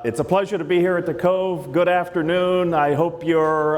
It's a pleasure to be here at the Cove. Good afternoon. I hope you're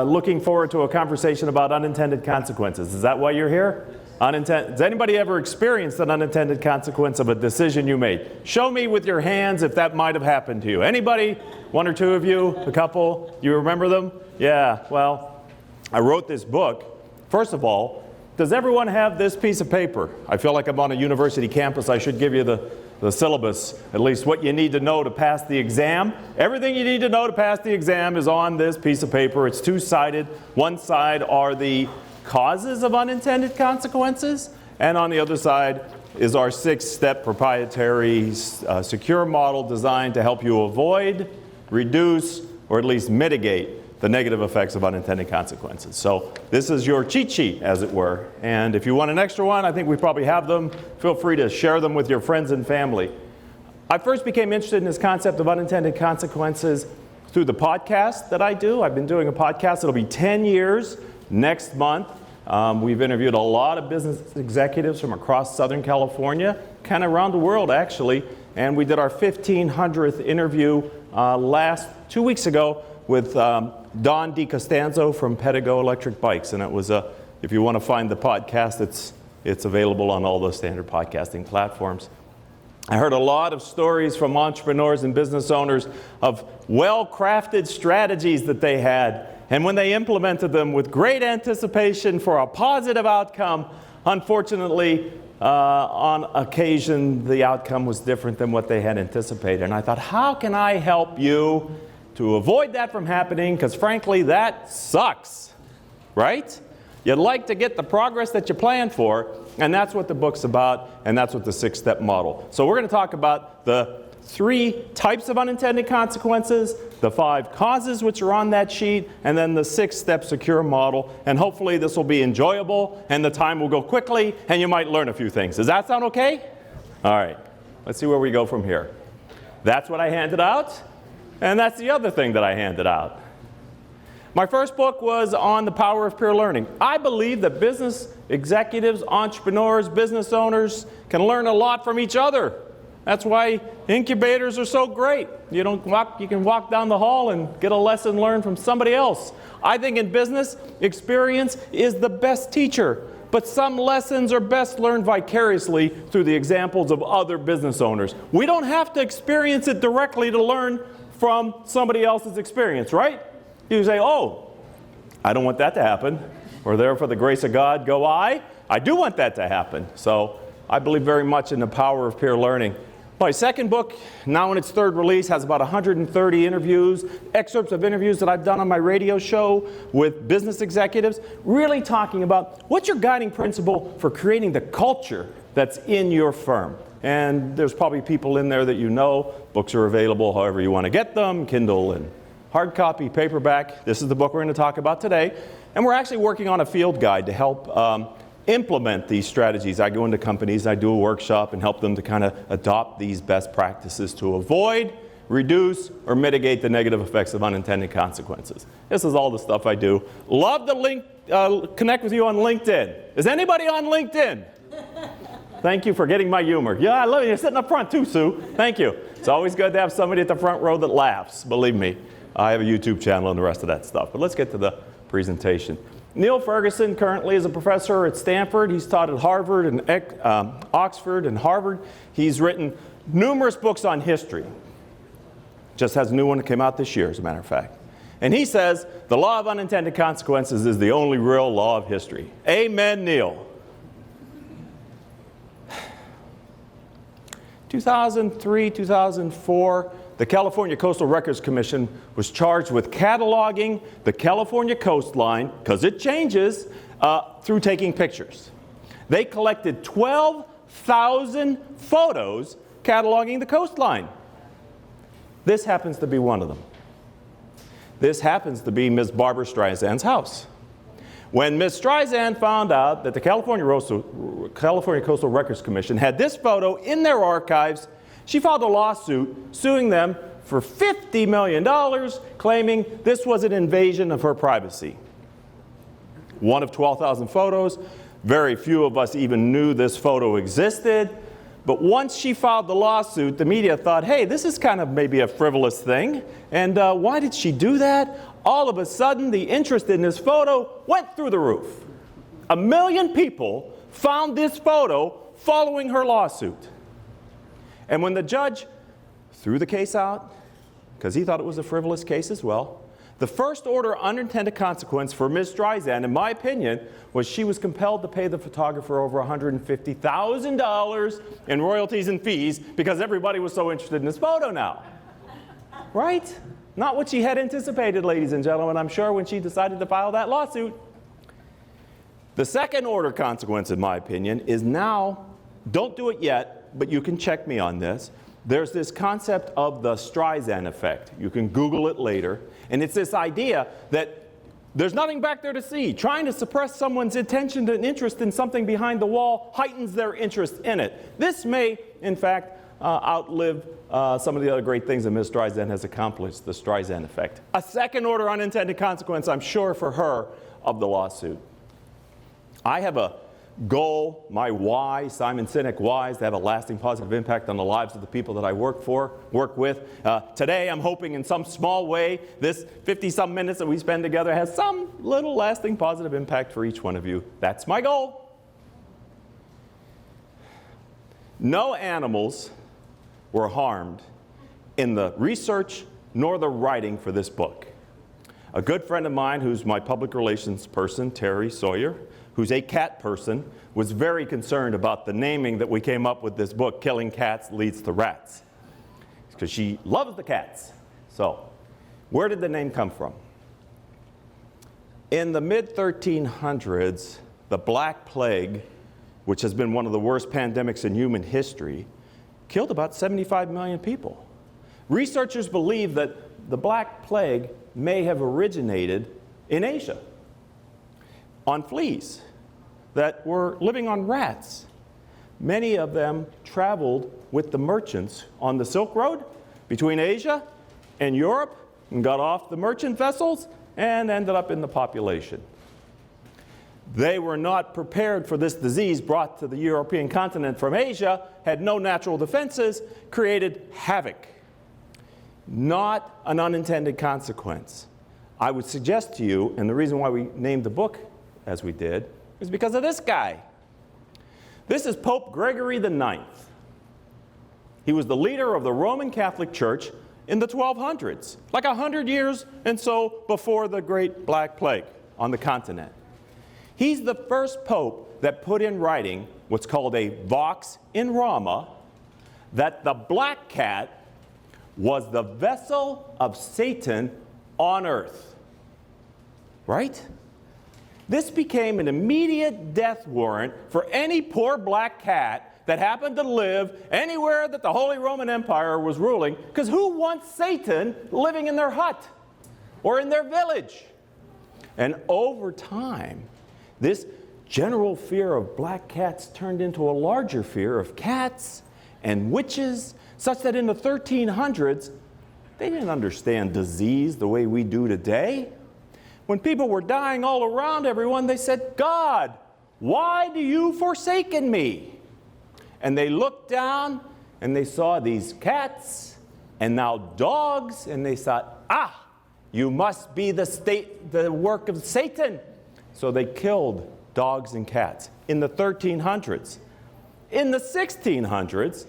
looking forward to a conversation about unintended consequences. Is that why you're here? Has anybody ever experienced an unintended consequence of a decision you made? Show me with your hands if that might have happened to you. Anybody? One or two of you? A couple? You remember them? Yeah, well, I wrote this book. First of all, does everyone have this piece of paper? I feel like I'm on a university campus. I should give you the syllabus, at least what you need to know to pass the exam. Everything you need to know to pass the exam is on this piece of paper. It's two-sided. One side are the causes of unintended consequences, and on the other side is our 6-step proprietary secure model designed to help you avoid, reduce, or at least mitigate the negative effects of unintended consequences. So this is your cheat sheet, as it were. And if you want an extra one, I think we probably have them. Feel free to share them with your friends and family. I first became interested in this concept of unintended consequences through the podcast that I do. I've been doing a podcast. It'll be 10 years next month. We've interviewed a lot of business executives from across Southern California, kind of around the world, actually. And we did our 1,500th interview 2 weeks ago with Don DiCostanzo from Pedigo Electric Bikes. And it was if you want to find the podcast, it's available on all the standard podcasting platforms. I heard a lot of stories from entrepreneurs and business owners of well-crafted strategies that they had. And when they implemented them with great anticipation for a positive outcome, unfortunately, on occasion, the outcome was different than what they had anticipated. And I thought, how can I help you to avoid that from happening? Because frankly, that sucks, right? You'd like to get the progress that you planned for, and that's what the book's about, and that's what the 6-step model. So we're going to talk about the 3 types of unintended consequences, the 5 causes which are on that sheet, and then the 6-step secure model. And hopefully this will be enjoyable, and the time will go quickly, and you might learn a few things. Does that sound okay? All right, let's see where we go from here. That's what I handed out. And that's the other thing that I handed out. My first book was on the power of peer learning. I believe that business executives, entrepreneurs, business owners can learn a lot from each other. That's why incubators are so great. You can walk down the hall and get a lesson learned from somebody else. I think in business, experience is the best teacher. But some lessons are best learned vicariously through the examples of other business owners. We don't have to experience it directly to learn from somebody else's experience, right? You say, oh, I don't want that to happen. Or there for the grace of God go I. I do want that to happen. So I believe very much in the power of peer learning. My second book, now in its 3rd release, has about 130 interviews, excerpts of interviews that I've done on my radio show with business executives, really talking about what's your guiding principle for creating the culture that's in your firm. And there's probably people in there that you know. Books are available however you want to get them, Kindle and hard copy, paperback. This is the book we're going to talk about today. And we're actually working on a field guide to help implement these strategies. I go into companies, I do a workshop and help them to kind of adopt these best practices to avoid, reduce, or mitigate the negative effects of unintended consequences. This is all the stuff I do. Love to connect with you on LinkedIn. Is anybody on LinkedIn? Thank you for getting my humor. Yeah, I love it. You're sitting up front too, Sue. Thank you. It's always good to have somebody at the front row that laughs. Believe me, I have a YouTube channel and the rest of that stuff. But let's get to the presentation. Neil Ferguson currently is a professor at Stanford. He's taught at Harvard and Oxford and Harvard. He's written numerous books on history. Just has a new one that came out this year, as a matter of fact. And he says the law of unintended consequences is the only real law of history. Amen, Neil. 2003, 2004, the California Coastal Records Commission was charged with cataloging the California coastline, because it changes, through taking pictures. They collected 12,000 photos cataloging the coastline. This happens to be one of them. This happens to be Ms. Barbara Streisand's house. When Ms. Streisand found out that the California Coastal Records Commission had this photo in their archives, she filed a lawsuit suing them for $50 million, claiming this was an invasion of her privacy. One of 12,000 photos. Very few of us even knew this photo existed. But once she filed the lawsuit, the media thought, hey, this is kind of maybe a frivolous thing. And why did she do that? All of a sudden, the interest in this photo went through the roof. 1 million people found this photo following her lawsuit. And when the judge threw the case out, because he thought it was a frivolous case as well, the first order unintended consequence for Ms. Streisand, in my opinion, was she was compelled to pay the photographer over $150,000 in royalties and fees because everybody was so interested in this photo now. Right? Not what she had anticipated, ladies and gentlemen, I'm sure, when she decided to file that lawsuit. The second order consequence, in my opinion, is now, don't do it yet, but you can check me on this. There's this concept of the Streisand effect. You can Google it later. And it's this idea that there's nothing back there to see. Trying to suppress someone's attention and interest in something behind the wall heightens their interest in it. This may, in fact, outlive some of the other great things that Ms. Streisand has accomplished, the Streisand effect. A second order unintended consequence, I'm sure, for her of the lawsuit. I have a goal, my why, Simon Sinek why, is to have a lasting positive impact on the lives of the people that I work with. Today, I'm hoping in some small way, this 50-some minutes that we spend together has some little lasting positive impact for each one of you. That's my goal. No animals were harmed in the research nor the writing for this book. A good friend of mine, who's my public relations person, Terry Sawyer, who's a cat person, was very concerned about the naming that we came up with this book, Killing Cats Leads to Rats, because she loves the cats. So, where did the name come from? In the mid-1300s, the Black Plague, which has been one of the worst pandemics in human history, killed about 75 million people. Researchers believe that the Black Plague may have originated in Asia, on fleas that were living on rats. Many of them traveled with the merchants on the Silk Road between Asia and Europe and got off the merchant vessels and ended up in the population. They were not prepared for this disease brought to the European continent from Asia, had no natural defenses, created havoc. Not an unintended consequence. I would suggest to you, and the reason why we named the book as we did, is because of this guy. This is Pope Gregory IX. He was the leader of the Roman Catholic Church in the 1200s, like 100 years and so before the Great Black Plague on the continent. He's the first pope that put in writing what's called a vox in Rama, that the black cat was the vessel of Satan on earth. Right? This became an immediate death warrant for any poor black cat that happened to live anywhere that the Holy Roman Empire was ruling, because who wants Satan living in their hut or in their village? And over time, this general fear of black cats turned into a larger fear of cats and witches, such that in the 1300s, they didn't understand disease the way we do today. When people were dying all around everyone, they said, God, why do you forsaken me? And they looked down and they saw these cats and now dogs, and they thought, you must be the work of Satan. So they killed dogs and cats in the 1300s. In the 1600s,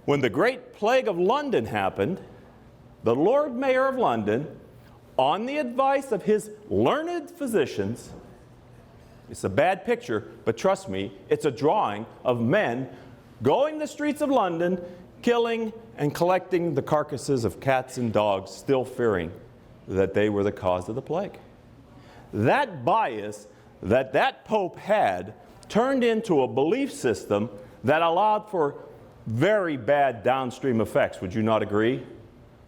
when the Great Plague of London happened, the Lord Mayor of London, on the advice of his learned physicians, it's a bad picture, but trust me, it's a drawing of men going the streets of London, killing and collecting the carcasses of cats and dogs, still fearing that they were the cause of the plague. That bias that Pope had turned into a belief system that allowed for very bad downstream effects. Would you not agree?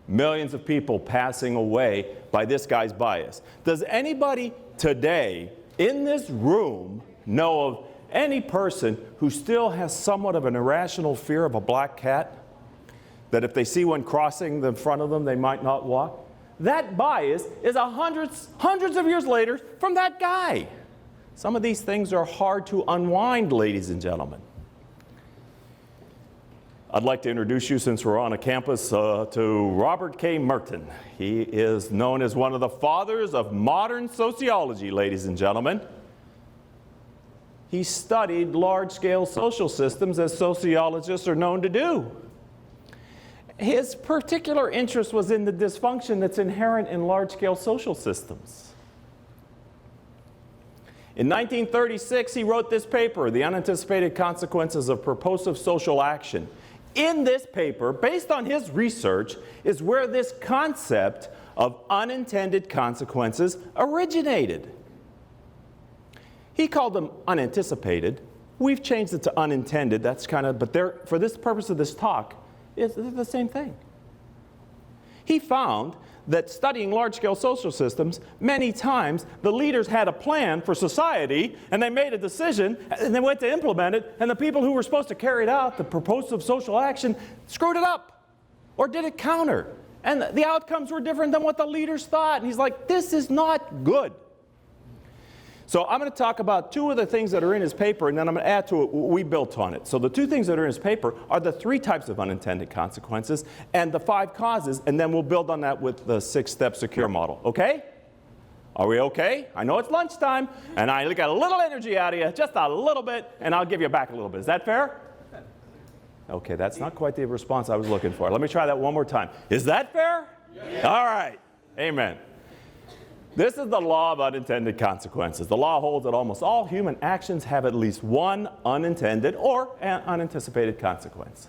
Millions of people passing away by this guy's bias. Does anybody today in this room know of any person who still has somewhat of an irrational fear of a black cat? That if they see one crossing in front of them, they might not walk? That bias is hundreds of years later from that guy. Some of these things are hard to unwind, ladies and gentlemen. I'd like to introduce you, since we're on a campus, to Robert K. Merton. He is known as one of the fathers of modern sociology, ladies and gentlemen. He studied large-scale social systems, as sociologists are known to do. His particular interest was in the dysfunction that's inherent in large-scale social systems. In 1936, he wrote this paper, The Unanticipated Consequences of Purposive Social Action. In this paper, based on his research, is where this concept of unintended consequences originated. He called them unanticipated. We've changed it to unintended. That's kind of, but for this purpose of this talk, it's the same thing. He found that studying large-scale social systems, many times the leaders had a plan for society, and they made a decision, and they went to implement it, and the people who were supposed to carry it out, the purposive social action, screwed it up or did it counter. And the outcomes were different than what the leaders thought. And he's like, this is not good. So I'm going to talk about two of the things that are in his paper, and then I'm going to add to it what we built on it. So the two things that are in his paper are the 3 types of unintended consequences and the 5 causes, and then we'll build on that with the 6-step secure model. Okay? Are we okay? I know it's lunchtime, and I got a little energy out of you, just a little bit, and I'll give you back a little bit. Is that fair? Okay, that's not quite the response I was looking for. Let me try that one more time. Is that fair? Yes. All right. Amen. This is the law of unintended consequences. The law holds that almost all human actions have at least one unintended or an unanticipated consequence.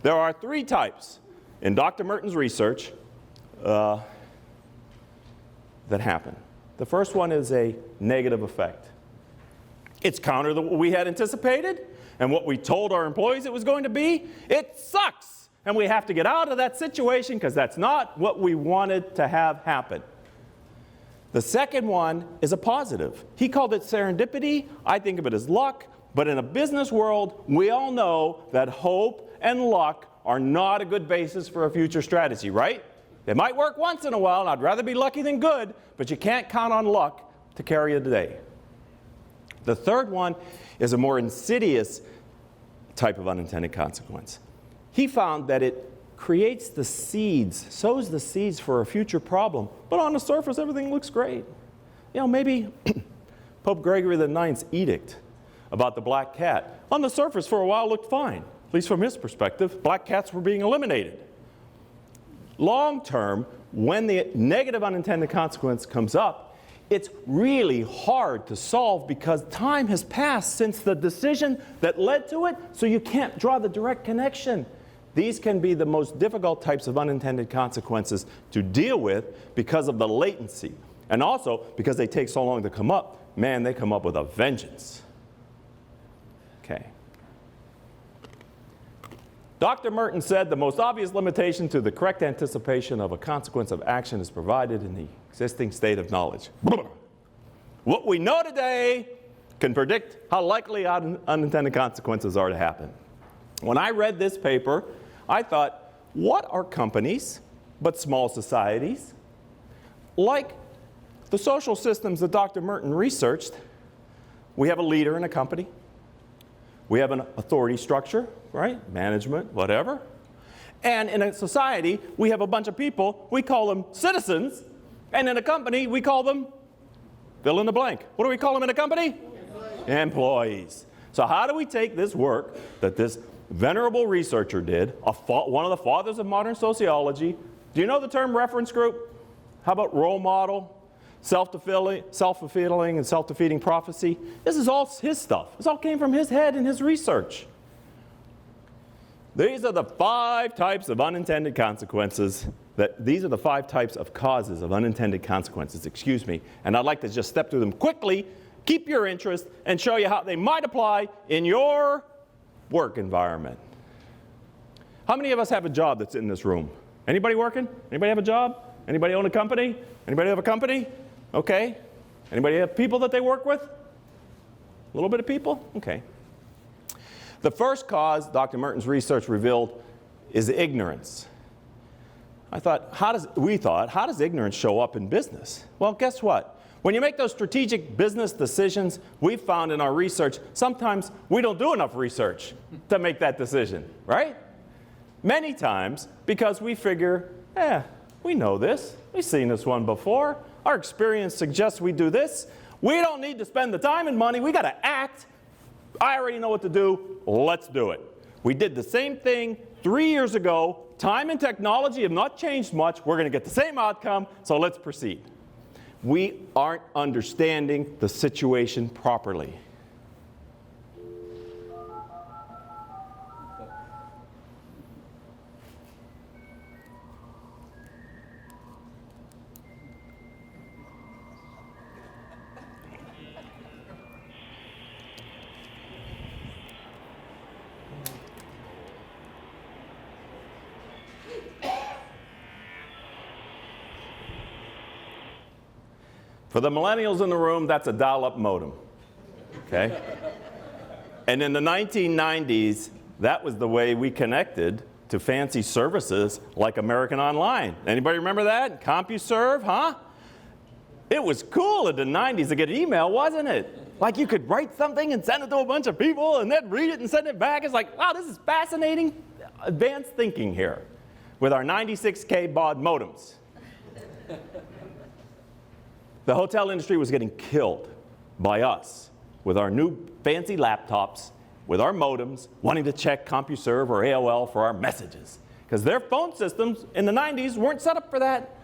There are 3 types in Dr. Merton's research that happen. The first one is a negative effect. It's counter to what we had anticipated and what we told our employees it was going to be. It sucks, and we have to get out of that situation because that's not what we wanted to have happen. The second one is a positive. He called it serendipity. I think of it as luck. But in a business world, we all know that hope and luck are not a good basis for a future strategy, right? They might work once in a while, and I'd rather be lucky than good, but you can't count on luck to carry you today. The third one is a more insidious type of unintended consequence. He found that it creates the seeds, sows the seeds for a future problem, but on the surface everything looks great. You know, maybe Pope Gregory IX's edict about the black cat, on the surface for a while looked fine, at least from his perspective. Black cats were being eliminated. Long term, when the negative unintended consequence comes up, it's really hard to solve because time has passed since the decision that led to it, so you can't draw the direct connection. These can be the most difficult types of unintended consequences to deal with because of the latency. And also, because they take so long to come up, man, they come up with a vengeance. Okay. Dr. Merton said the most obvious limitation to the correct anticipation of a consequence of action is provided in the existing state of knowledge. What we know today can predict how likely unintended consequences are to happen. When I read this paper, I thought, what are companies, but small societies, like the social systems that Dr. Merton researched? We have a leader in a company. We have an authority structure, right? Management, whatever. And in a society, we have a bunch of people. We call them citizens. And in a company, we call them fill in the blank. What do we call them in a company? Employees. So how do we take this work that this venerable researcher did, one of the fathers of modern sociology? Do you know the term reference group? How about role model, self-fulfilling and self-defeating prophecy? This is all his stuff. This all came from his head and his research. These are the 5 types of unintended consequences. These are the 5 types of causes of unintended consequences, excuse me. And I'd like to just step through them quickly, keep your interest, and show you how they might apply in your work environment. How many of us have a job that's in this room? Anybody working? Anybody have a job? Anybody own a company? Anybody have a company? Okay. Anybody have people that they work with? A little bit of people? Okay. The first cause Dr. Merton's research revealed is ignorance. We thought, how does ignorance show up in business? Well, guess what? When you make those strategic business decisions, we've found in our research, sometimes we don't do enough research to make that decision, right? Many times because we figure, we know this. We've seen this one before. Our experience suggests we do this. We don't need to spend the time and money. We got to act. I already know what to do. Let's do it. We did the same thing 3 years ago. Time and technology have not changed much. We're going to get the same outcome, so let's proceed. We aren't understanding the situation properly. For the millennials in the room, that's a dial-up modem, okay? And in the 1990s, that was the way we connected to fancy services like American Online. Anybody remember that? CompuServe, huh? It was cool in the 90s to get an email, wasn't it? Like you could write something and send it to a bunch of people and then read it and send it back. It's like, wow, this is fascinating advanced thinking here with our 96K baud modems. The hotel industry was getting killed by us with our new fancy laptops, with our modems, wanting to check CompuServe or AOL for our messages. Because their phone systems in the 90s weren't set up for that.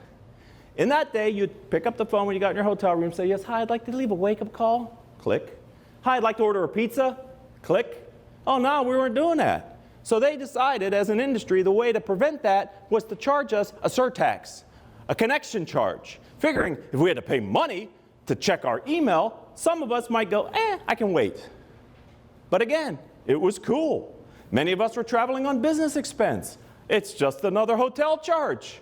In that day, you'd pick up the phone when you got in your hotel room and say, yes, hi, I'd like to leave a wake-up call. Click. Hi, I'd like to order a pizza. Click. Oh, no, we weren't doing that. So they decided, as an industry, the way to prevent that was to charge us a surtax, a connection charge. Figuring if we had to pay money to check our email, some of us might go, I can wait. But again, it was cool. Many of us were traveling on business expense. It's just another hotel charge.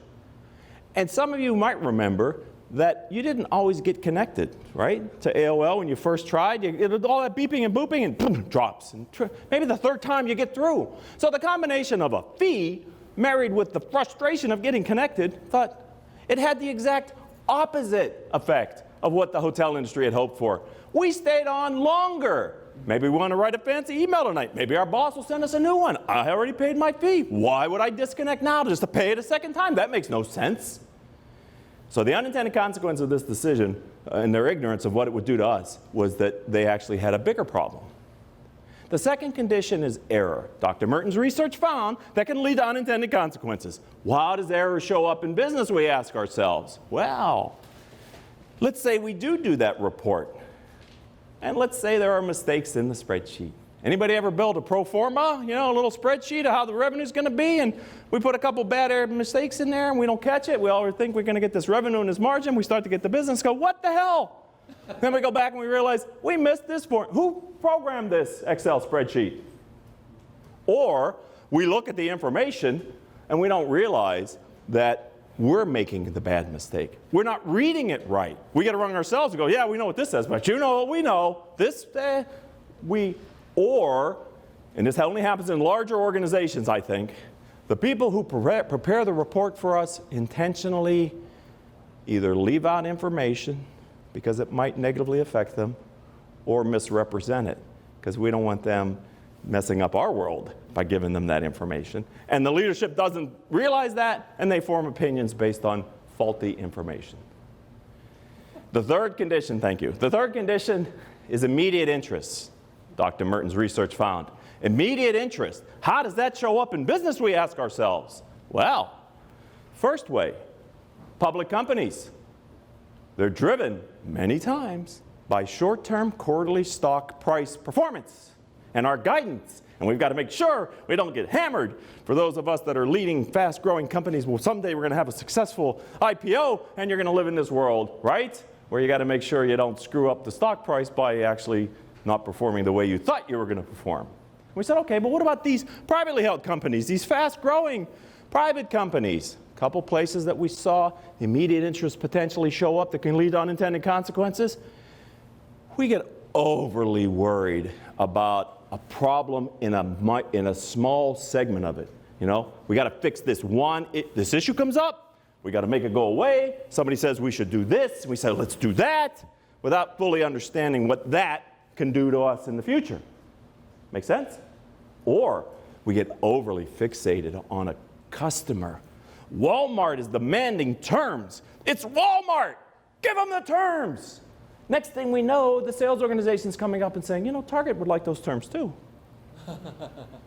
And some of you might remember that you didn't always get connected, right, to AOL when you first tried. It was all that beeping and booping and boom, drops. And maybe the third time you get through. So the combination of a fee married with the frustration of getting connected, thought it had the exact opposite effect of what the hotel industry had hoped for. We stayed on longer. Maybe we want to write a fancy email tonight. Maybe our boss will send us a new one. I already paid my fee. Why would I disconnect now just to pay it a second time? That makes no sense. So the unintended consequence of this decision and their ignorance of what it would do to us was that they actually had a bigger problem. The second condition is error. Dr. Merton's research found that can lead to unintended consequences. How does error show up in business, we ask ourselves? Well, let's say we do that report. And let's say there are mistakes in the spreadsheet. Anybody ever build a pro forma, a little spreadsheet of how the revenue's going to be, and we put a couple bad mistakes in there and we don't catch it. We all think we're going to get this revenue and this margin. We start to get the business, go, what the hell? Then we go back and we realize we missed this point. Who programmed this Excel spreadsheet? Or we look at the information and we don't realize that we're making the bad mistake. We're not reading it right. We get it wrong ourselves and go, yeah, we know what this says, but you know what we know. And this only happens in larger organizations, I think, the people who prepare the report for us intentionally either leave out information because it might negatively affect them, or misrepresent it, because we don't want them messing up our world by giving them that information. And the leadership doesn't realize that, and they form opinions based on faulty information. The third condition, thank you. The third condition is immediate interest, Dr. Merton's research found. Immediate interest. How does that show up in business, we ask ourselves? Well, first way, public companies. They're driven many times by short-term quarterly stock price performance and our guidance. And we've got to make sure we don't get hammered. For those of us that are leading fast-growing companies, well, someday we're going to have a successful IPO and you're going to live in this world, right? Where you got to make sure you don't screw up the stock price by actually not performing the way you thought you were going to perform. We said, okay, but what about these privately held companies, these fast-growing private companies? A couple places that we saw immediate interest potentially show up that can lead to unintended consequences. We get overly worried about a problem in a small segment of it. We got to fix this one. This issue comes up. We got to make it go away. Somebody says we should do this. We say, let's do that, without fully understanding what that can do to us in the future. Make sense? Or We get overly fixated on a customer. Walmart is demanding terms. It's Walmart. Give them the terms. Next thing we know, the sales organization's coming up and saying, you know, Target would like those terms too.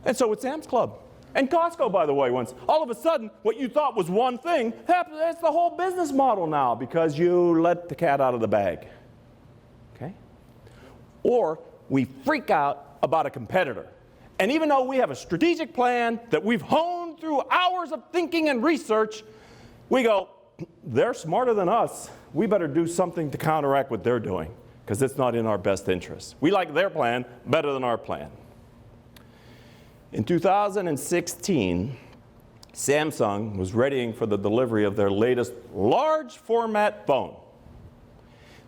And so would Sam's Club. And Costco, by the way, once. All of a sudden, what you thought was one thing, that's the whole business model now because you let the cat out of the bag. Okay? Or we freak out about a competitor. And even though we have a strategic plan that we've honed through hours of thinking and research, we go, they're smarter than us. We better do something to counteract what they're doing because it's not in our best interest. We like their plan better than our plan. In 2016, Samsung was readying for the delivery of their latest large format phone.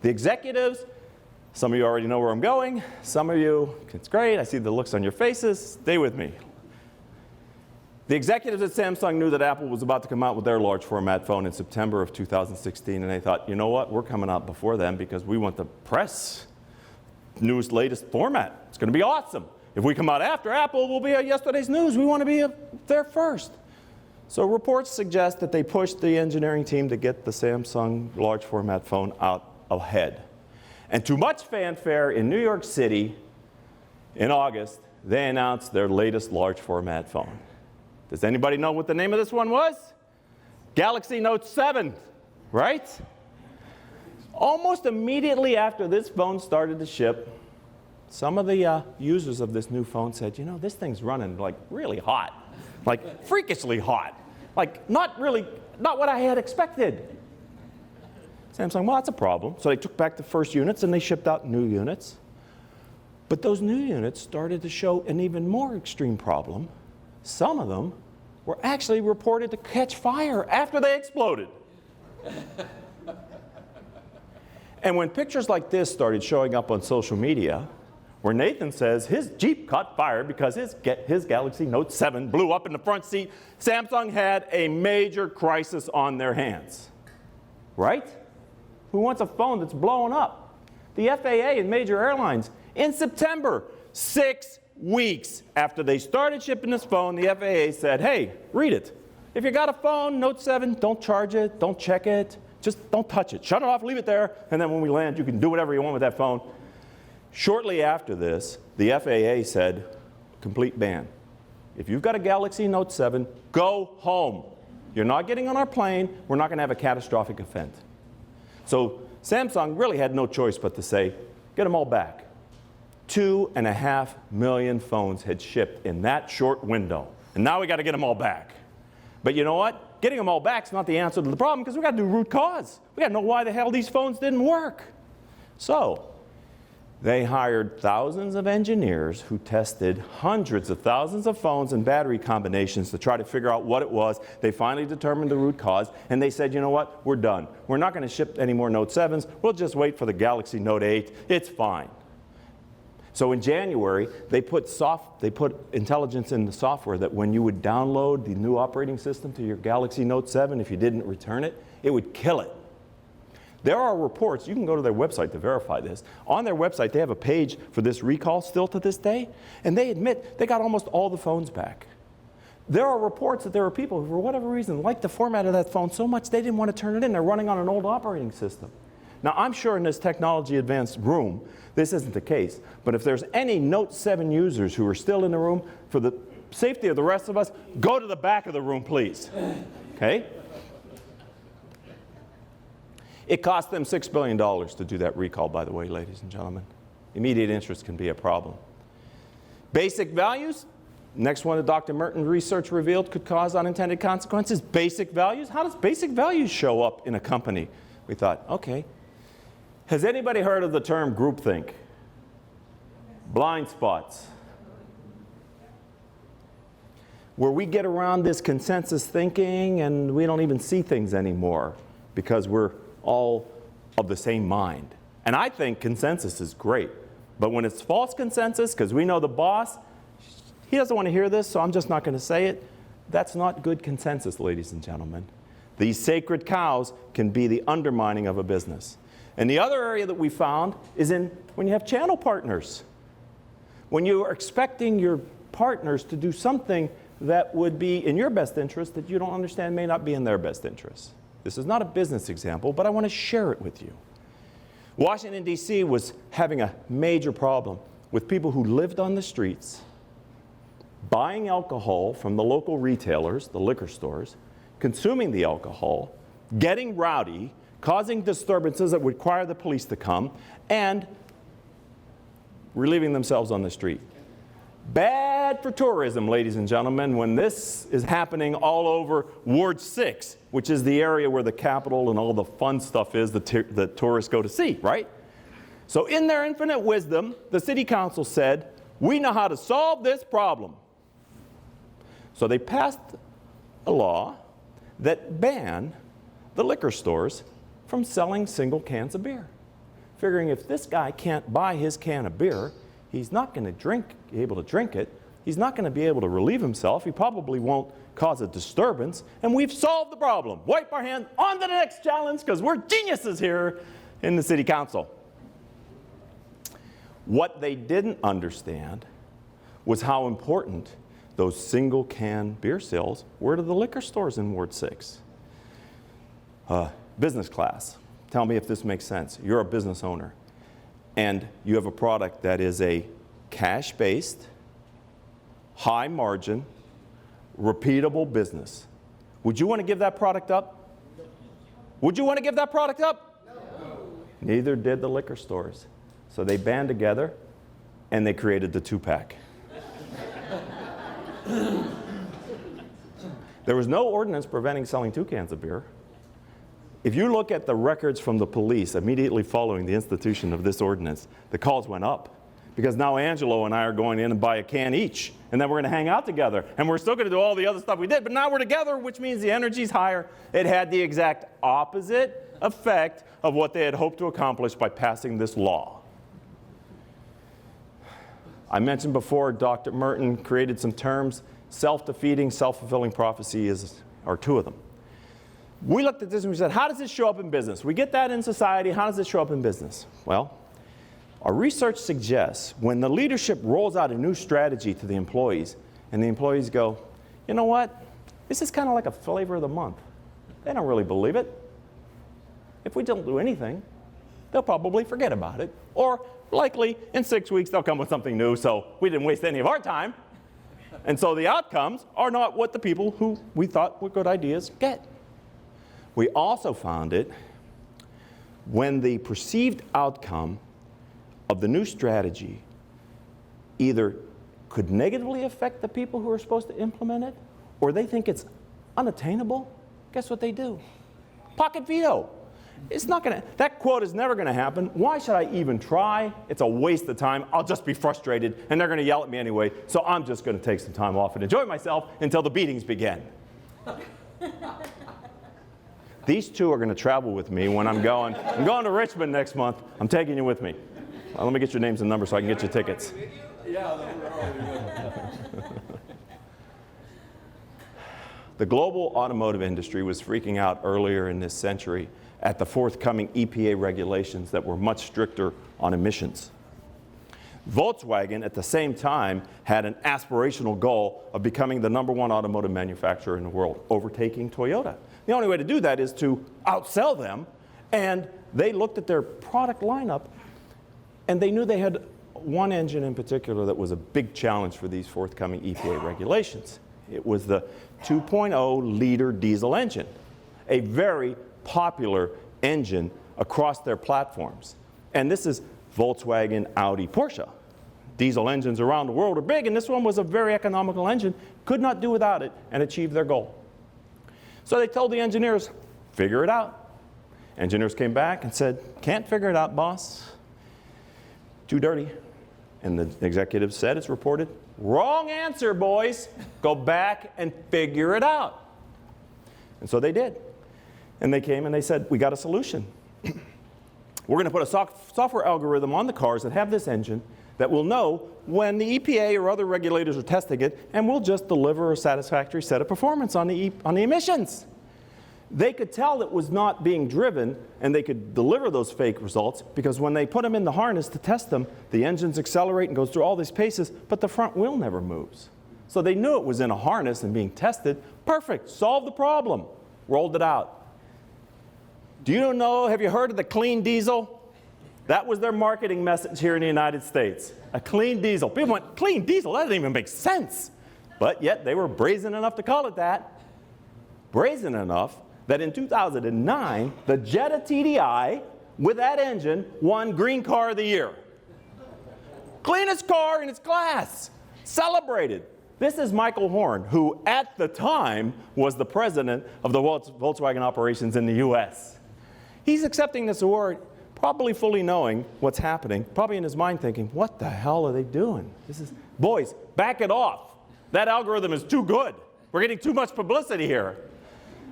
The executives, some of you already know where I'm going. Some of you, it's great. I see the looks on your faces. Stay with me. The executives at Samsung knew that Apple was about to come out with their large format phone in September of 2016, and they thought, you know what, we're coming out before them because we want the press newest, latest format. It's going to be awesome. If we come out after Apple, we'll be at yesterday's news. We want to be there first. So reports suggest that they pushed the engineering team to get the Samsung large format phone out ahead. And to much fanfare in New York City in August, they announced their latest large format phone. Does anybody know what the name of this one was? Galaxy Note 7, right? Almost immediately after this phone started to ship, some of the users of this new phone said, you know, this thing's running like really hot, like freakishly hot, like not what I had expected. Samsung, well, that's a problem. So they took back the first units and they shipped out new units. But those new units started to show an even more extreme problem. Some of them were actually reported to catch fire after they exploded. And when pictures like this started showing up on social media, where Nathan says his Jeep caught fire because his Galaxy Note 7 blew up in the front seat, Samsung had a major crisis on their hands. Right? Who wants a phone that's blowing up? The FAA and major airlines, in September, 6 weeks after they started shipping this phone, the FAA said, hey, read it. If you got a phone, Note 7, don't charge it, don't check it, just don't touch it. Shut it off, leave it there, and then when we land, you can do whatever you want with that phone. Shortly after this, the FAA said, complete ban. If you've got a Galaxy Note 7, go home. You're not getting on our plane. We're not going to have a catastrophic event. So Samsung really had no choice but to say, get them all back. 2.5 million phones had shipped in that short window. And now we got to get them all back. But you know what? Getting them all back is not the answer to the problem because we got to do root cause. We got to know why the hell these phones didn't work. So they hired thousands of engineers who tested hundreds of thousands of phones and battery combinations to try to figure out what it was. They finally determined the root cause, and they said, you know what, we're done. We're not going to ship any more Note 7s. We'll just wait for the Galaxy Note 8. It's fine. So in January, they put intelligence in the software that when you would download the new operating system to your Galaxy Note 7, if you didn't return it, it would kill it. There are reports, you can go to their website to verify this. On their website, they have a page for this recall still to this day, and they admit they got almost all the phones back. There are reports that there are people who, for whatever reason, liked the format of that phone so much they didn't want to turn it in. They're running on an old operating system. Now, I'm sure in this technology advanced room, this isn't the case, but if there's any Note 7 users who are still in the room, for the safety of the rest of us, go to the back of the room, please. Okay? It cost them $6 billion to do that recall, by the way, ladies and gentlemen. Immediate interest can be a problem. Basic values, next one that Dr. Merton's research revealed could cause unintended consequences. Basic values, how does basic values show up in a company? We thought, okay. Has anybody heard of the term groupthink? Blind spots. Where we get around this consensus thinking and we don't even see things anymore because we're all of the same mind. And I think consensus is great. But when it's false consensus, because we know the boss, he doesn't want to hear this, so I'm just not going to say it, that's not good consensus, ladies and gentlemen. These sacred cows can be the undermining of a business. And the other area that we found is in when you have channel partners. When you are expecting your partners to do something that would be in your best interest that you don't understand may not be in their best interest. This is not a business example, but I want to share it with you. Washington, D.C. was having a major problem with people who lived on the streets, buying alcohol from the local retailers, the liquor stores, consuming the alcohol, getting rowdy, causing disturbances that would require the police to come, and relieving themselves on the street. Bad for tourism, ladies and gentlemen, when this is happening all over Ward 6, which is the area where the Capitol and all the fun stuff is that tourists go to see, right? So in their infinite wisdom, the city council said, we know how to solve this problem. So they passed a law that banned the liquor stores from selling single cans of beer. Figuring if this guy can't buy his can of beer, he's not going to be able to drink it. He's not going to be able to relieve himself. He probably won't cause a disturbance. And we've solved the problem. Wipe our hands, on to the next challenge, because we're geniuses here in the city council. What they didn't understand was how important those single can beer sales were to the liquor stores in Ward 6. Business class. Tell me if this makes sense. You're a business owner, and you have a product that is a cash-based, high-margin, repeatable business. Would you want to give that product up? Would you want to give that product up? No. Neither did the liquor stores. So they band together, and they created the two-pack. There was no ordinance preventing selling 2 cans of beer. If you look at the records from the police immediately following the institution of this ordinance, the calls went up. Because now Angelo and I are going in and buy a can each, and then we're going to hang out together. And we're still going to do all the other stuff we did, but now we're together, which means the energy's higher. It had the exact opposite effect of what they had hoped to accomplish by passing this law. I mentioned before, Dr. Merton created some terms. Self-defeating, self-fulfilling prophecy are 2 of them. We looked at this and we said, how does this show up in business? We get that in society, how does it show up in business? Well, our research suggests when the leadership rolls out a new strategy to the employees, and the employees go, you know what? This is kind of like a flavor of the month. They don't really believe it. If we don't do anything, they'll probably forget about it. Or likely, in 6 weeks, they'll come with something new, so we didn't waste any of our time. And so the outcomes are not what the people who we thought were good ideas get. We also found it when the perceived outcome of the new strategy either could negatively affect the people who are supposed to implement it, or they think it's unattainable, guess what they do? Pocket veto. It's not going to, that quote is never going to happen. Why should I even try? It's a waste of time. I'll just be frustrated, and they're going to yell at me anyway, so I'm just going to take some time off and enjoy myself until the beatings begin. These 2 are going to travel with me when I'm going to Richmond next month. I'm taking you with me. Well, let me get your names and numbers so I can get you tickets. The global automotive industry was freaking out earlier in this century at the forthcoming EPA regulations that were much stricter on emissions. Volkswagen, at the same time, had an aspirational goal of becoming the #1 automotive manufacturer in the world, overtaking Toyota. The only way to do that is to outsell them, and they looked at their product lineup, and they knew they had one engine in particular that was a big challenge for these forthcoming EPA regulations. It was the 2.0-liter diesel engine, a very popular engine across their platforms. And this is Volkswagen, Audi, Porsche. Diesel engines around the world are big, and this one was a very economical engine, could not do without it, and achieve their goal. So they told the engineers, figure it out. Engineers came back and said, can't figure it out, boss. Too dirty. And the executive said, it's reported, wrong answer, boys. Go back and figure it out. And so they did. And they came and they said, we got a solution. We're going to put a software algorithm on the cars that have this engine that will know when the EPA or other regulators are testing it, and we'll just deliver a satisfactory set of performance on the emissions. They could tell it was not being driven, and they could deliver those fake results because when they put them in the harness to test them, the engines accelerate and goes through all these paces, but the front wheel never moves. So they knew it was in a harness and being tested. Perfect, solved the problem, rolled it out. Do you know, have you heard of the clean diesel? That was their marketing message here in the United States. A clean diesel. People went, clean diesel? That doesn't even make sense. But yet they were brazen enough to call it that. Brazen enough that in 2009, the Jetta TDI with that engine won Green Car of the Year. Cleanest car in its class. Celebrated. This is Michael Horn, who at the time was the president of the Volkswagen operations in the US. He's accepting this award, probably fully knowing what's happening, probably in his mind thinking, what the hell are they doing? Boys, back it off. That algorithm is too good. We're getting too much publicity here.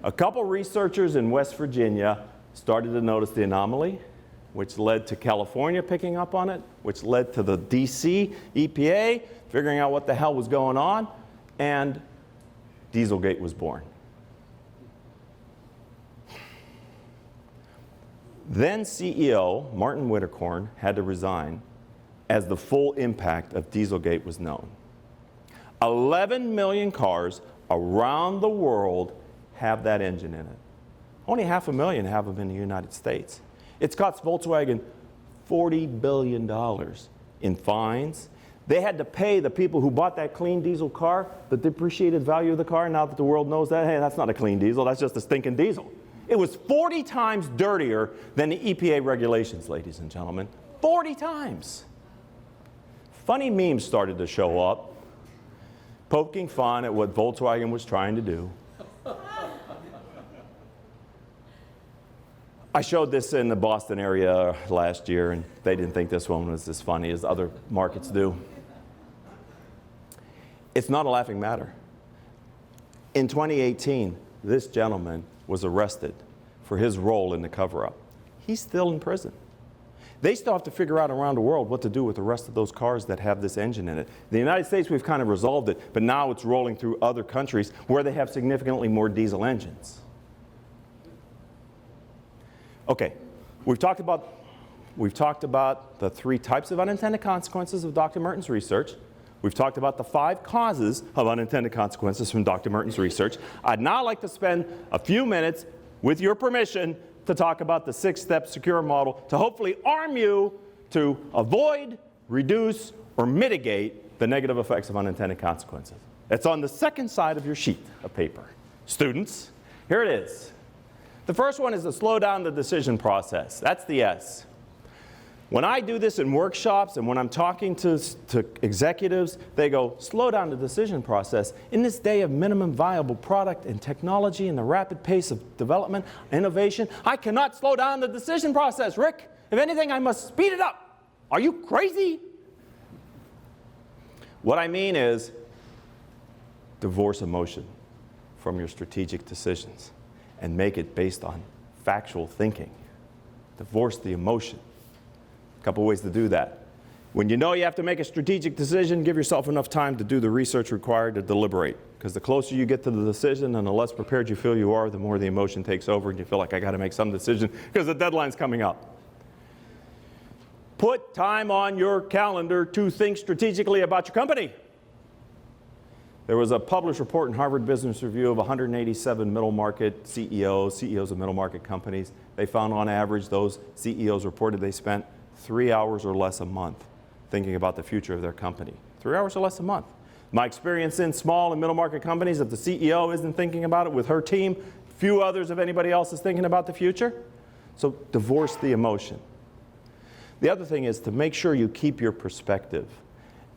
A couple researchers in West Virginia started to notice the anomaly, which led to California picking up on it, which led to the DC EPA figuring out what the hell was going on, and Dieselgate was born. Then CEO Martin Witterkorn had to resign as the full impact of Dieselgate was known. 11 million cars around the world have that engine in it. Only 500,000 have them in the United States. It's cost Volkswagen $40 billion in fines. They had to pay the people who bought that clean diesel car the depreciated value of the car. Now that the world knows that, hey, that's not a clean diesel, that's just a stinking diesel. It was 40 times dirtier than the EPA regulations, ladies and gentlemen. 40 times. Funny memes started to show up, poking fun at what Volkswagen was trying to do. I showed this in the Boston area last year, and they didn't think this one was as funny as other markets do. It's not a laughing matter. In 2018, this gentleman was arrested for his role in the cover-up. He's still in prison. They still have to figure out around the world what to do with the rest of those cars that have this engine in it. In the United States, we've kind of resolved it, but now it's rolling through other countries where they have significantly more diesel engines. Okay, we've talked about the 3 types of unintended consequences of Dr. Merton's research. We've talked about the 5 causes of unintended consequences from Dr. Merton's research. I'd now like to spend a few minutes, with your permission, to talk about the 6-step secure model to hopefully arm you to avoid, reduce, or mitigate the negative effects of unintended consequences. It's on the second side of your sheet of paper. Students, here it is. The first one is to slow down the decision process. That's the S. When I do this in workshops and when I'm talking to executives, they go, slow down the decision process. In this day of minimum viable product and technology and the rapid pace of development, innovation, I cannot slow down the decision process, Rick. If anything, I must speed it up. Are you crazy? What I mean is, divorce emotion from your strategic decisions and make it based on factual thinking. Divorce the emotion. A couple ways to do that. When you know you have to make a strategic decision, give yourself enough time to do the research required to deliberate. Because the closer you get to the decision and the less prepared you feel you are, the more the emotion takes over and you feel like I got to make some decision because the deadline's coming up. Put time on your calendar to think strategically about your company. There was a published report in Harvard Business Review of 187 middle market CEOs of middle market companies. They found on average those CEOs reported they spent 3 hours or less a month thinking about the future of their company. 3 hours or less a month. My experience in small and middle market companies, if the CEO isn't thinking about it with her team, few others, if anybody else is thinking about the future. So divorce the emotion. The other thing is to make sure you keep your perspective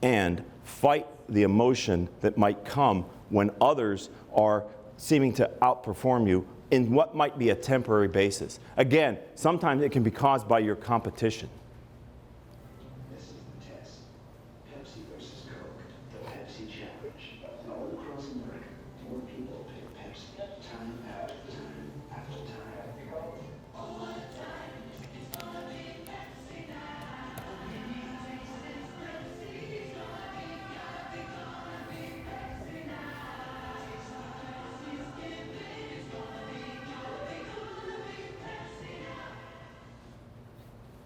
and fight the emotion that might come when others are seeming to outperform you in what might be a temporary basis. Again, sometimes it can be caused by your competition. This is the test. Pepsi versus Coke, the Pepsi challenge. All across America, more people pick Pepsi time after time after time. All the time, it's gonna be Pepsi now.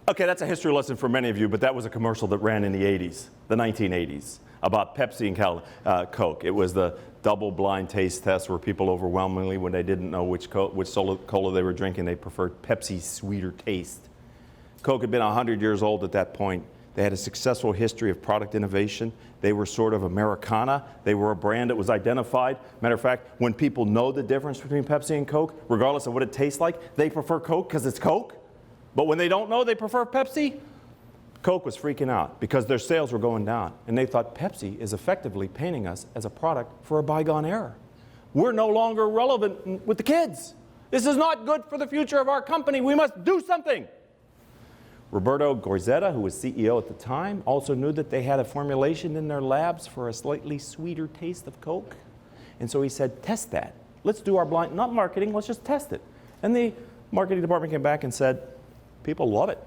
Okay, that's a history lesson for many of you, but that was a commercial that ran in the 80s, the 1980s, about Pepsi and Coke. It was the double-blind taste test where people overwhelmingly, when they didn't know which cola they were drinking, they preferred Pepsi's sweeter taste. Coke had been 100 years old at that point. They had a successful history of product innovation. They were sort of Americana. They were a brand that was identified. Matter of fact, when people know the difference between Pepsi and Coke, regardless of what it tastes like, they prefer Coke because it's Coke. But when they don't know they prefer Pepsi, Coke was freaking out because their sales were going down. And they thought Pepsi is effectively painting us as a product for a bygone era. We're no longer relevant with the kids. This is not good for the future of our company. We must do something. Roberto Gorzetta, who was CEO at the time, also knew that they had a formulation in their labs for a slightly sweeter taste of Coke. And so he said, test that. Let's do our blind, not marketing, let's just test it. And the marketing department came back and said, people love it.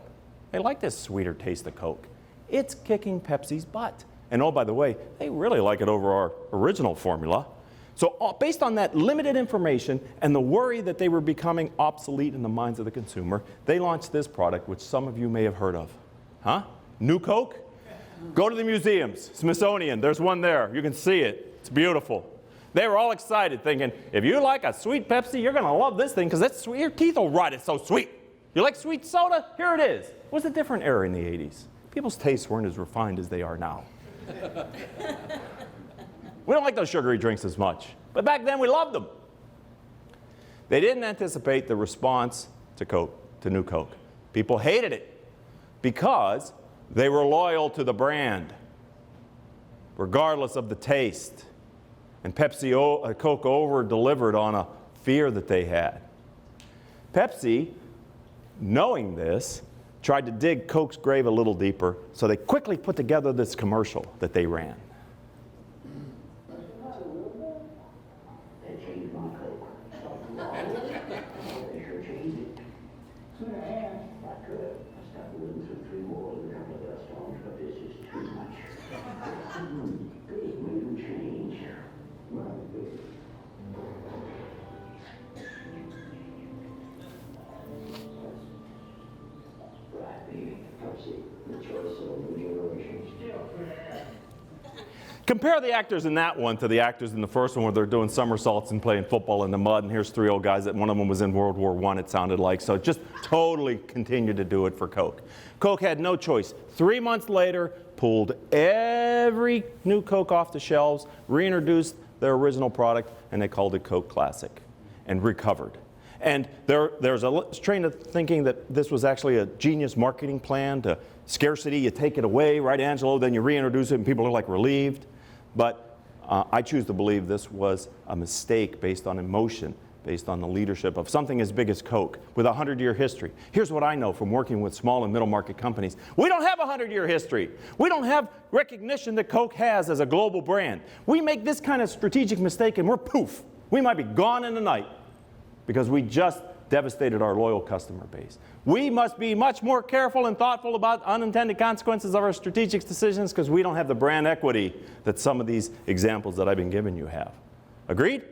They like this sweeter taste of Coke. It's kicking Pepsi's butt. And oh, by the way, they really like it over our original formula. So based on that limited information and the worry that they were becoming obsolete in the minds of the consumer, they launched this product, which some of you may have heard of. Huh? New Coke? Go to the museums, Smithsonian, there's one there. You can see it. It's beautiful. They were all excited thinking, if you like a sweet Pepsi, you're going to love this thing because it's sweet. Your teeth will rot. It's so sweet. You like sweet soda? Here it is. It was a different era in the 80s. People's tastes weren't as refined as they are now. We don't like those sugary drinks as much. But back then, we loved them. They didn't anticipate the response to Coke, to New Coke. People hated it because they were loyal to the brand, regardless of the taste. And Coke over-delivered on a fear that they had. Pepsi, knowing this, tried to dig Coke's grave a little deeper, so they quickly put together this commercial that they ran. Compare the actors in that one to the actors in the first one where they're doing somersaults and playing football in the mud, and here's three old guys that one of them was in World War I, it sounded like. So just totally continued to do it for Coke. Coke had no choice. 3 months later, pulled every new Coke off the shelves, reintroduced their original product, and they called it Coke Classic, and recovered. And there's a train of thinking that this was actually a genius marketing plan to scarcity. You take it away, right, Angelo? Then you reintroduce it, and people are like relieved. But I choose to believe this was a mistake based on emotion, based on the leadership of something as big as Coke with a 100-year history. Here's what I know from working with small and middle market companies. We don't have a 100-year history. We don't have recognition that Coke has as a global brand. We make this kind of strategic mistake and we're poof. We might be gone in the night because we just devastated our loyal customer base. We must be much more careful and thoughtful about unintended consequences of our strategic decisions because we don't have the brand equity that some of these examples that I've been giving you have. Agreed?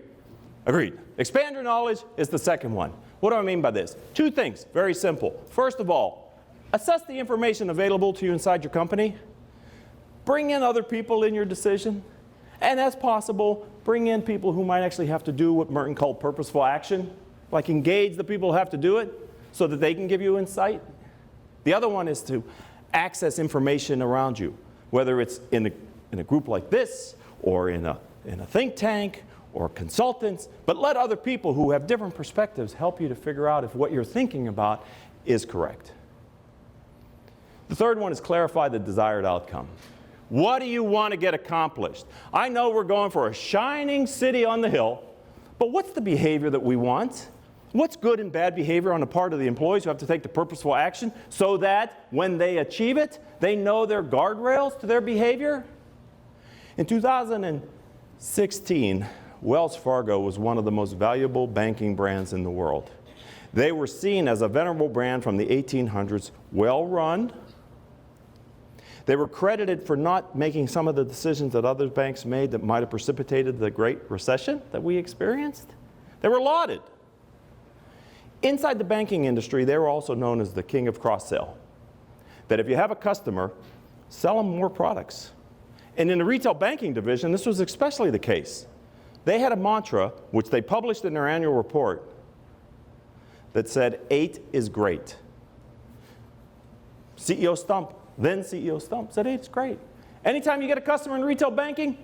Agreed. Expand your knowledge is the second one. What do I mean by this? 2 things, very simple. First of all, assess the information available to you inside your company. Bring in other people in your decision. And as possible, bring in people who might actually have to do what Merton called purposeful action. Like engage the people who have to do it so that they can give you insight. The other one is to access information around you, whether it's in a group like this or in a think tank or consultants, but let other people who have different perspectives help you to figure out if what you're thinking about is correct. The third one is clarify the desired outcome. What do you want to get accomplished? I know we're going for a shining city on the hill, but what's the behavior that we want? What's good and bad behavior on the part of the employees who have to take the purposeful action so that when they achieve it, they know their guardrails to their behavior? In 2016, Wells Fargo was one of the most valuable banking brands in the world. They were seen as a venerable brand from the 1800s, well-run. They were credited for not making some of the decisions that other banks made that might have precipitated the Great Recession that we experienced. They were lauded. Inside the banking industry, they were also known as the king of cross-sell. that if you have a customer, sell them more products. And in the retail banking division, this was especially the case. They had a mantra, which they published in their annual report, that said, 8 is great. CEO Stump, then CEO Stump, said 8 is great. Anytime you get a customer in retail banking,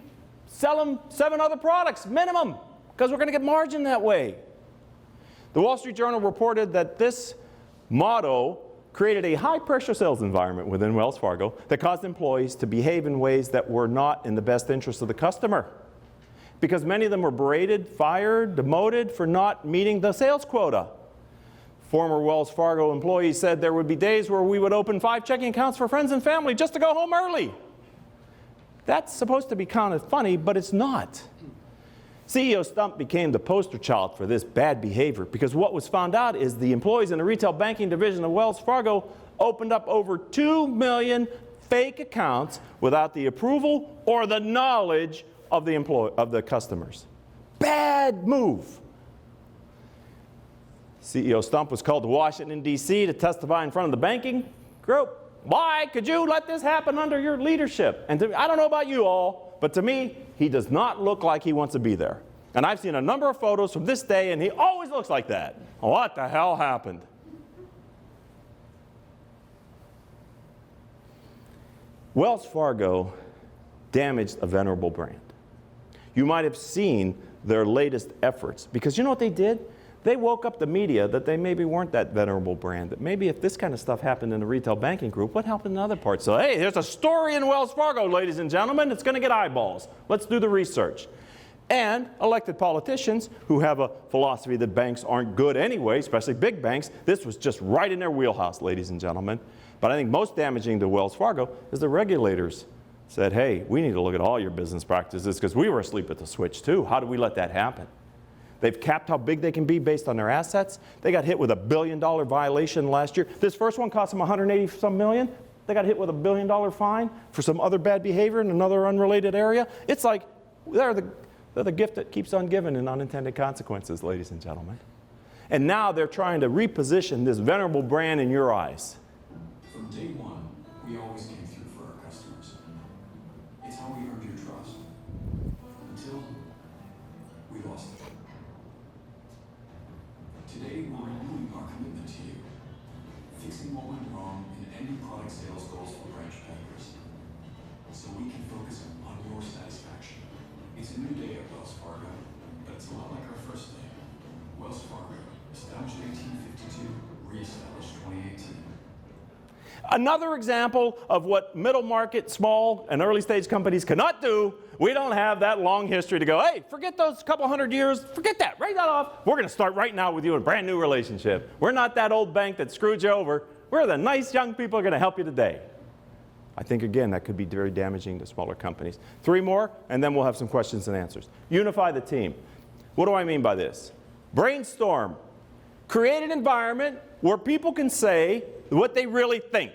sell them 7 other products, minimum, because we're going to get margin that way. The Wall Street Journal reported that this motto created a high-pressure sales environment within Wells Fargo that caused employees to behave in ways that were not in the best interest of the customer, because many of them were berated, fired, demoted for not meeting the sales quota. Former Wells Fargo employees said there would be days where we would open 5 checking accounts for friends and family just to go home early. That's supposed to be kind of funny, but it's not. CEO Stump became the poster child for this bad behavior because what was found out is the employees in the retail banking division of Wells Fargo opened up over 2 million fake accounts without the approval or the knowledge of the customers. Bad move. CEO Stump was called to Washington, D.C. to testify in front of the banking group. Why could you let this happen under your leadership? And I don't know about you all, but to me, he does not look like he wants to be there. And I've seen a number of photos from this day, and he always looks like that. What the hell happened? Wells Fargo damaged a venerable brand. You might have seen their latest efforts, because you know what they did? They woke up the media that they maybe weren't that venerable brand, that maybe if this kind of stuff happened in the retail banking group, what happened in other parts? So, hey, there's a story in Wells Fargo, ladies and gentlemen. It's going to get eyeballs. Let's do the research. And elected politicians who have a philosophy that banks aren't good anyway, especially big banks, this was just right in their wheelhouse, ladies and gentlemen. But I think most damaging to Wells Fargo is the regulators said, hey, we need to look at all your business practices because we were asleep at the switch too. How do we let that happen? They've capped how big they can be based on their assets. They got hit with a $1 billion violation last year. This first one cost them $180-some million. They got hit with a $1 billion fine for some other bad behavior in another unrelated area. It's like they're the gift that keeps on giving in unintended consequences, ladies and gentlemen. And now they're trying to reposition this venerable brand in your eyes. From day one, we always came through for our customers. It's how we earned your trust. Until we lost it. Today, we're renewing our commitment to you, fixing what went wrong and ending product sales goals for branch bankers, so we can focus on your satisfaction. It's a new day at Wells Fargo, but it's a lot like our first day. Wells Fargo, established 1852, reestablished 2018. Another example of what middle market, small, and early stage companies cannot do. We don't have that long history to go, hey, forget those couple hundred years, forget that, write that off. We're going to start right now with you in a brand new relationship. We're not that old bank that screwed you over. We're the nice young people who are going to help you today. I think, again, that could be very damaging to smaller companies. 3 more, and then we'll have some questions and answers. Unify the team. What do I mean by this? Brainstorm. Create an environment where people can say what they really think.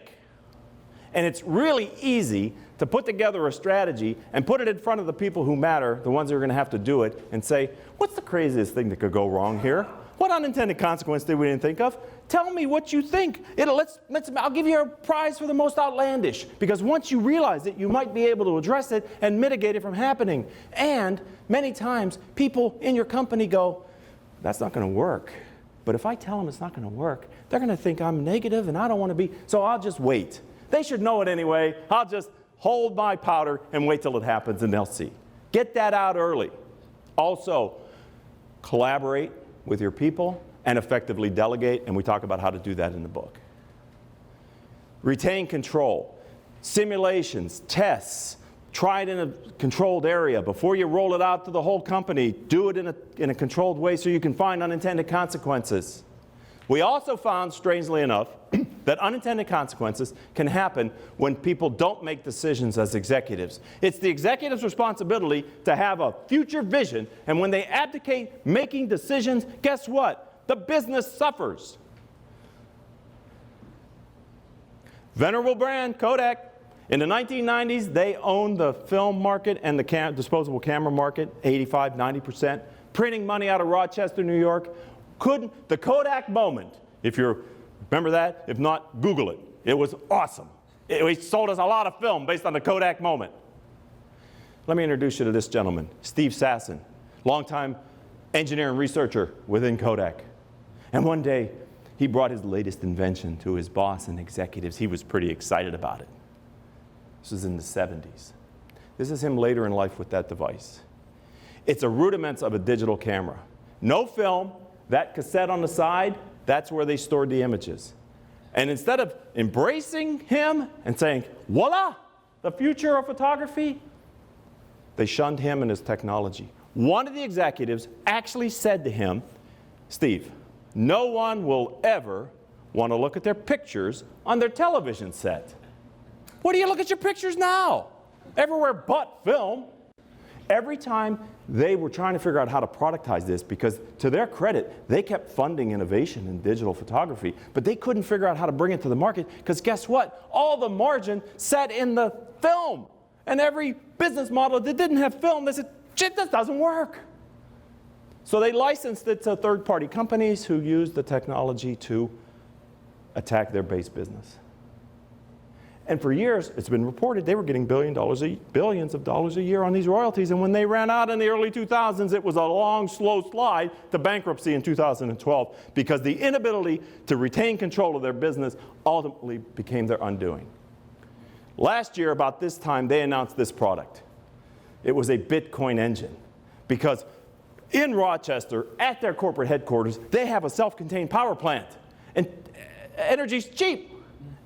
And it's really easy to put together a strategy and put it in front of the people who matter, the ones who are going to have to do it, and say, what's the craziest thing that could go wrong here? What unintended consequence did we didn't think of? Tell me what you think. I'll give you a prize for the most outlandish. Because once you realize it, you might be able to address it and mitigate it from happening. And many times, people in your company go, that's not going to work. But if I tell them it's not going to work, they're going to think I'm negative and I don't want to be, so I'll just wait. They should know it anyway. I'll just hold my powder and wait till it happens and they'll see. Get that out early. Also, collaborate with your people and effectively delegate, and we talk about how to do that in the book. Retain control. Simulations, tests, try it in a controlled area. Before you roll it out to the whole company, do it in a controlled way so you can find unintended consequences. We also found, strangely enough, that unintended consequences can happen when people don't make decisions as executives. It's the executive's responsibility to have a future vision, and when they abdicate making decisions, guess what? The business suffers. Venerable brand, Kodak. In the 1990s, they owned the film market and the disposable camera market, 85, 90%. Printing money out of Rochester, New York. The Kodak moment, if you remember that, if not, Google it. It was awesome. He sold us a lot of film based on the Kodak moment. Let me introduce you to this gentleman, Steve Sasson, longtime engineer and researcher within Kodak. And one day, he brought his latest invention to his boss and executives. He was pretty excited about it. This was in the 70s. This is him later in life with that device. It's a rudiments of a digital camera. No film, that cassette on the side, that's where they stored the images. And instead of embracing him and saying, voila, the future of photography, they shunned him and his technology. One of the executives actually said to him, Steve, no one will ever want to look at their pictures on their television set. What do you look at your pictures now? Everywhere but film. Every time they were trying to figure out how to productize this, because to their credit, they kept funding innovation in digital photography, but they couldn't figure out how to bring it to the market, because guess what? All the margin sat in the film. And every business model that didn't have film, they said, shit, this doesn't work. So they licensed it to third-party companies who used the technology to attack their base business. And for years, it's been reported they were getting billions of dollars a year on these royalties. And when they ran out in the early 2000s, it was a long, slow slide to bankruptcy in 2012 because the inability to retain control of their business ultimately became their undoing. Last year, about this time, they announced this product. It was a Bitcoin engine because in Rochester, at their corporate headquarters, they have a self-contained power plant. And energy's cheap.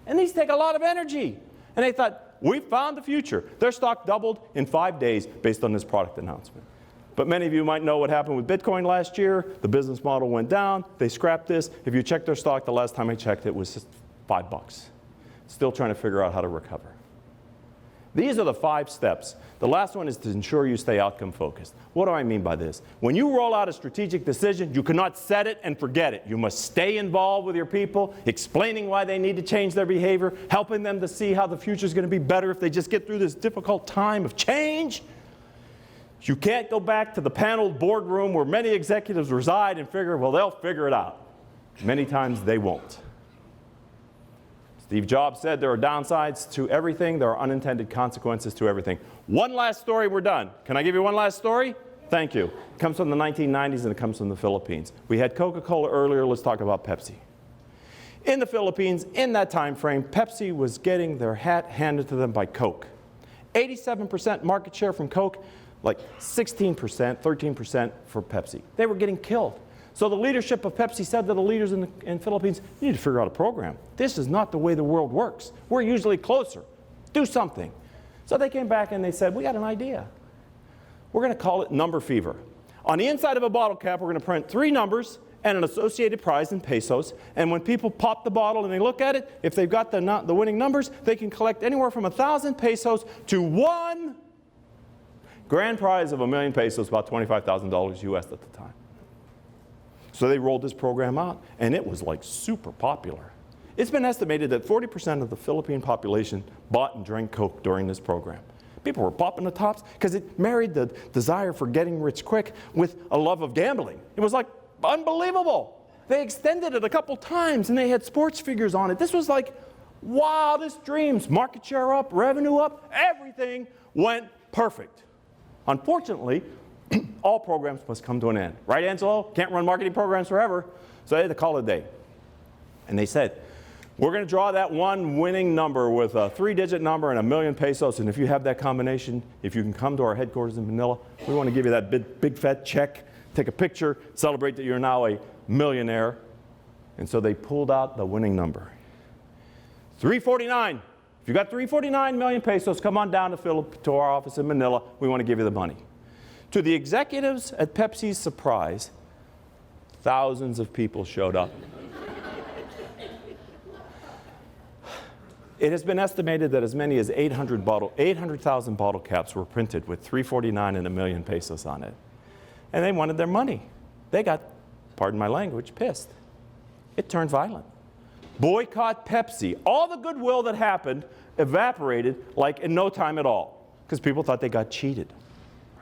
And these take a lot of energy. And they thought, we found the future. Their stock doubled in 5 days based on this product announcement. But many of you might know what happened with Bitcoin last year. The business model went down. They scrapped this. If you check their stock, the last time I checked, it was just $5. Still trying to figure out how to recover. These are the 5 steps. The last one is to ensure you stay outcome focused. What do I mean by this? When you roll out a strategic decision, you cannot set it and forget it. You must stay involved with your people, explaining why they need to change their behavior, helping them to see how the future is going to be better if they just get through this difficult time of change. You can't go back to the paneled boardroom where many executives reside and figure, well, they'll figure it out. Many times they won't. Steve Jobs said there are downsides to everything. There are unintended consequences to everything. One last story, we're done. Can I give you one last story? Thank you. It comes from the 1990s and it comes from the Philippines. We had Coca-Cola earlier. Let's talk about Pepsi. In the Philippines, in that time frame, Pepsi was getting their hat handed to them by Coke. 87% market share from Coke, like 16%, 13% for Pepsi. They were getting killed. So the leadership of Pepsi said to the leaders in the Philippines, you need to figure out a program. This is not the way the world works. We're usually closer. Do something. So they came back and they said, we got an idea. We're going to call it number fever. On the inside of a bottle cap, we're going to print 3 numbers and an associated prize in pesos. And when people pop the bottle and they look at it, if they've got the winning numbers, they can collect anywhere from 1,000 pesos to 1 grand prize of 1,000,000 pesos, about $25,000 US at the time. So they rolled this program out, and it was like super popular. It's been estimated that 40% of the Philippine population bought and drank Coke during this program. People were popping the tops because it married the desire for getting rich quick with a love of gambling. It was like unbelievable. They extended it a couple times, and they had sports figures on it. This was like wildest dreams. Market share up, revenue up, everything went perfect. Unfortunately, all programs must come to an end. Right, Angelo? Can't run marketing programs forever. So they had to call it a day. And they said, we're going to draw that one winning number with a 3-digit number and 1,000,000 pesos. And if you have that combination, if you can come to our headquarters in Manila, we want to give you that big fat check, take a picture, celebrate that you're now a millionaire. And so they pulled out the winning number. 349. If you got 349 million pesos, come on down to our office in Manila. We want to give you the money. To the executives at Pepsi's surprise, thousands of people showed up. It has been estimated that as many as 800,000 bottle caps were printed with 349 and 1,000,000 pesos on it. And they wanted their money. They got, pardon my language, pissed. It turned violent. Boycott Pepsi. All the goodwill that happened evaporated like in no time at all because people thought they got cheated.